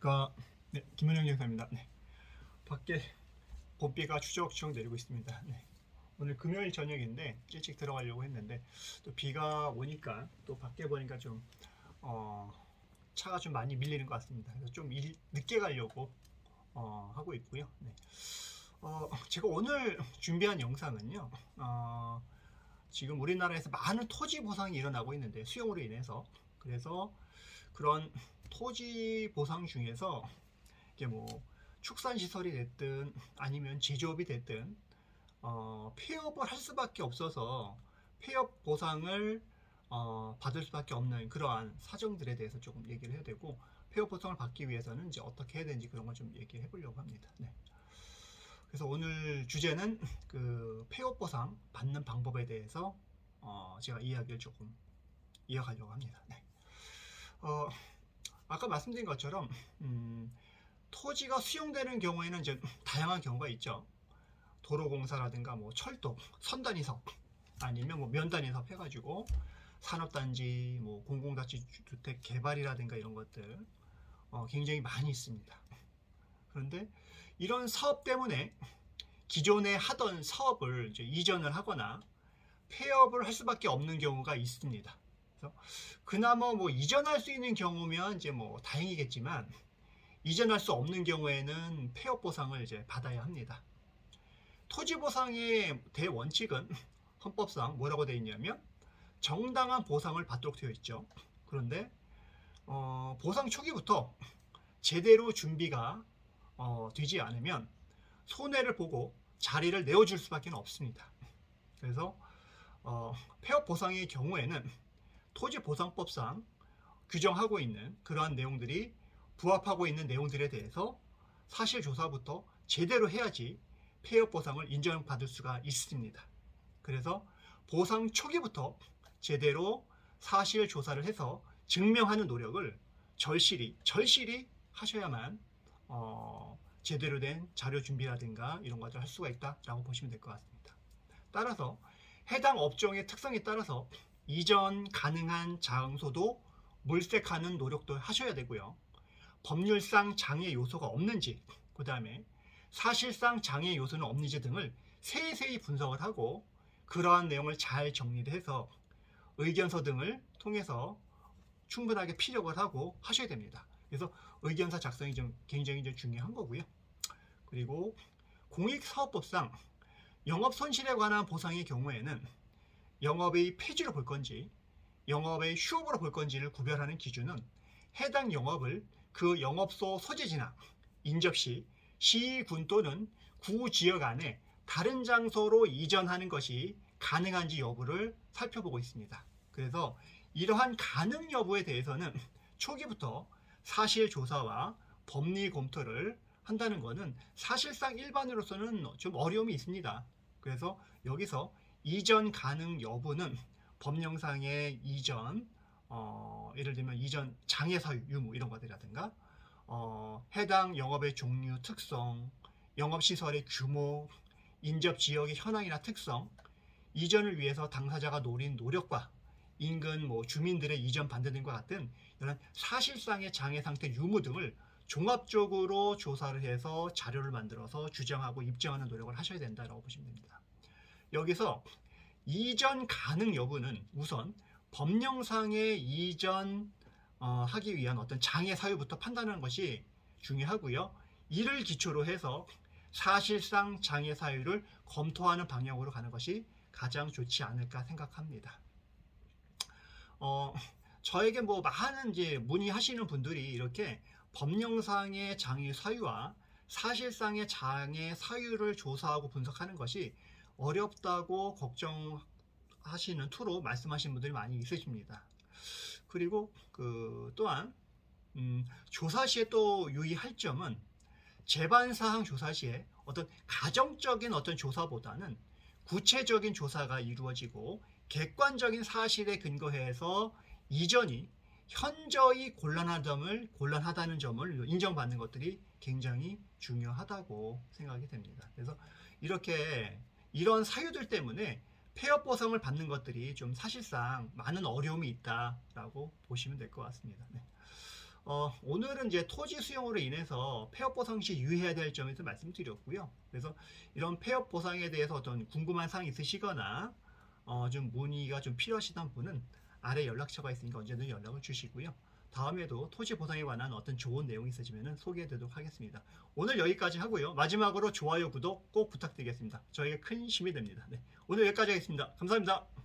안녕하십니까. 네, 김은영 영사입니다. 네, 밖에 봄비가 추적추적 내리고 있습니다. 네, 오늘 금요일 저녁인데 일찍 들어가려고 했는데 또 비가 오니까 또 밖에 보니까 좀 차가 좀 많이 밀리는 것 같습니다. 그래서 좀 늦게 가려고 하고 있고요. 네, 제가 오늘 준비한 영상은요. 지금 우리나라에서 많은 토지 보상이 일어나고 있는데 수용으로 인해서 그래서 그런 토지 보상 중에서 이게 뭐 축산 시설이 됐든 아니면 제조업이 됐든 폐업을 할 수밖에 없어서 폐업 보상을 받을 수밖에 없는 그러한 사정들에 대해서 조금 얘기를 해야 되고, 폐업 보상을 받기 위해서는 이제 어떻게 해야 되는지 그런 걸 좀 얘기해 보려고 합니다. 네. 그래서 오늘 주제는 그 폐업 보상 받는 방법에 대해서 제가 이야기를 조금 이어가려고 합니다. 네. 아까 말씀드린 것처럼 토지가 수용되는 경우에는 이제 다양한 경우가 있죠. 도로공사라든가 뭐 철도, 선단위 사업, 아니면 뭐 면단위 사업 해가지고 산업단지, 뭐 공공자치주택 개발이라든가 이런 것들 굉장히 많이 있습니다. 그런데 이런 사업 때문에 기존에 하던 사업을 이제 이전을 하거나 폐업을 할 수밖에 없는 경우가 있습니다. 그래서 그나마 뭐 이전할 수 있는 경우면 이제 뭐 다행이겠지만, 이전할 수 없는 경우에는 폐업 보상을 이제 받아야 합니다. 토지 보상의 대원칙은 헌법상 뭐라고 되어 있냐면 정당한 보상을 받도록 되어 있죠. 그런데 보상 초기부터 제대로 준비가 되지 않으면 손해를 보고 자리를 내어줄 수밖에 없습니다. 그래서 폐업 보상의 경우에는 토지보상법상 규정하고 있는 그러한 내용들이 부합하고 있는 내용들에 대해서 사실조사부터 제대로 해야지 폐업 보상을 인정받을 수가 있습니다. 그래서 보상 초기부터 제대로 사실 조사를 해서 증명하는 노력을 절실히 하셔야만 제대로 된 자료 준비라든가 이런 것을 할 수가 있다라고 보시면 될 것 같습니다. 따라서 해당 업종의 특성에 따라서 이전 가능한 장소도 물색하는 노력도 하셔야 되고요. 법률상 장애 요소가 없는지, 그 다음에 사실상 장애 요소는 없는지 등을 세세히 분석을 하고 그러한 내용을 잘 정리를 해서 의견서 등을 통해서 충분하게 피력을 하고 하셔야 됩니다. 그래서 의견서 작성이 좀 굉장히 중요한 거고요. 그리고 공익사업법상 영업 손실에 관한 보상의 경우에는 영업의 폐지로 볼 건지 영업의 휴업으로 볼 건지를 구별하는 기준은 해당 영업을 그 영업소 소재지나 인접시, 시, 군 또는 구 지역 안에 다른 장소로 이전하는 것이 가능한지 여부를 살펴보고 있습니다. 그래서 이러한 가능 여부에 대해서는 초기부터 사실 조사와 법리 검토를 한다는 것은 사실상 일반으로서는 좀 어려움이 있습니다. 그래서 여기서 이전 가능 여부는 법령상의 이전, 예를 들면 이전 장애 사유 유무 이런 것들이라든가 해당 영업의 종류, 특성, 영업시설의 규모, 인접 지역의 현황이나 특성, 이전을 위해서 당사자가 노린 노력과 인근 뭐 주민들의 이전 반대 등과 같은 이런 사실상의 장애 상태 유무 등을 종합적으로 조사를 해서 자료를 만들어서 주장하고 입증하는 노력을 하셔야 된다고 보시면 됩니다. 여기서 이전 가능 여부는 우선 법령상의 이전 하기 위한 어떤 장애 사유부터 판단하는 것이 중요하고요. 이를 기초로 해서 사실상 장애 사유를 검토하는 방향으로 가는 것이 가장 좋지 않을까 생각합니다. 저에게 뭐 많은 이제 문의하시는 분들이 이렇게 법령상의 장애 사유와 사실상의 장애 사유를 조사하고 분석하는 것이 어렵다고 걱정하시는 투로 말씀하시는 분들이 많이 있으십니다. 그리고 또한 조사 시에 또 유의할 점은 재반사항 조사 시에 어떤 가정적인 어떤 조사보다는 구체적인 조사가 이루어지고 객관적인 사실에 근거해서 이전이 현저히 곤란하다는 점을 인정받는 것들이 굉장히 중요하다고 생각이 됩니다. 그래서 이런 사유들 때문에 폐업 보상을 받는 것들이 좀 사실상 많은 어려움이 있다라고 보시면 될 것 같습니다. 네. 오늘은 이제 토지 수용으로 인해서 폐업 보상 시 유의해야 될 점에 대해서 말씀드렸고요. 그래서 이런 폐업 보상에 대해서 어떤 궁금한 사항 있으시거나 좀 문의가 좀 필요하시던 분은 아래 연락처가 있으니까 언제든 연락을 주시고요. 다음에도 토지 보상에 관한 어떤 좋은 내용이 있으시면 소개해 드리도록 하겠습니다. 오늘 여기까지 하고요. 마지막으로 좋아요, 구독 꼭 부탁드리겠습니다. 저에게 큰 힘이 됩니다. 네, 오늘 여기까지 하겠습니다. 감사합니다.